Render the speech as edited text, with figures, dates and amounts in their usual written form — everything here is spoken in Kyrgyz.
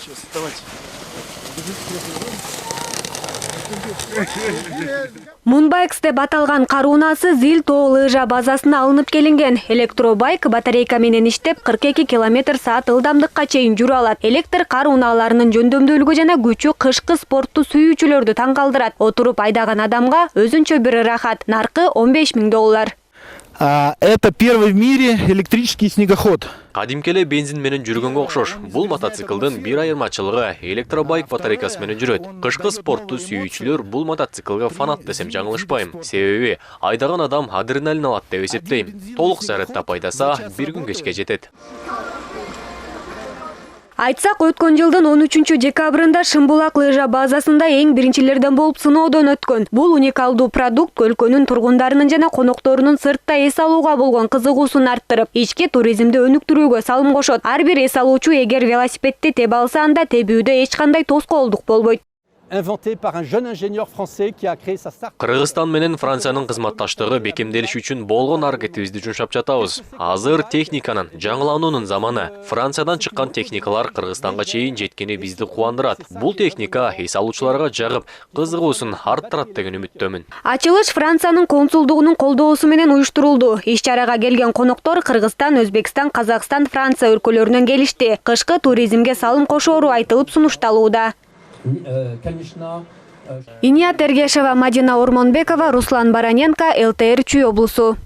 Сейчас, давайте. Moonbikes деп аталган каруунасы Зил тоо лыжа базасына алынып келинген. Электробайк батарейка менен иштеп 42 км/саат ылдамдыкка чейин жүрө алат. Электр карууналарынын жөндөмдүүлүгү жана күчү кышкы спортту сүйүүчүлөрдү таң калтырат. Отуруп айдаган адамга өзүнчө бир ырахат. Наркы $15 000. Это первый в мире электрический снегоход. Кадимкеле бензин менен жүргөнгө окшош. Бул мотоциклдын бир айырмачылыгы электробайк батарейкасы менен жүрөт. Кышкы спортту сүйүүчүлөр бул мотоциклга фанат десем жаңылышпайм. Себеби айдаган адам адреналин алат деп эсептейм. Толук зарядтап айдаса, бир күн кечке жетет. Айтсак, өткөн жылдын 13-декабрында Шымбулак лыжа базасында эң биринчилерден болуп сыноодон өткөн. Бул уникалдуу продукт өлкөнүн тургундарынын жана конокторунун сыртта эс алууга болгон кызыгуусун арттырып, ички туризмди өнүктүрүүгө салым кошот. Ар бир эс алуучу эгер велосипедди тебе алса, анда тебүүдө эч кандай тоскоолдук болбойт. Inventé par un jeune ingénieur français qui a créé sa start-up. Кыргызстан менен Франциянын кызматташтыгы бекемделиш үчүн болгон аракетибизди жумшап жатабыз. Азыр техниканын, жаңылануунун заманы. Франциядан чыккан техникалар Кыргызстанга чейин жеткени бизди кубандырат. Бул техника эс алуучуларга жагып, кызыгуусун арттырат деген үмүттөмүн. Ачылыш Франциянын консулдугунун колдоосу менен уюштурулду. Иш-чарага келген коноктор Кыргызстан, Өзбекстан, Казакстан, Франция өлкөлөрүнөн келишти. Кышкы туризмге салым кошоору айтылып сунушталууда. Иният Эргешева, Мадина Ормонбекова, Руслан Бараненко, ЛТР Чүй облусу.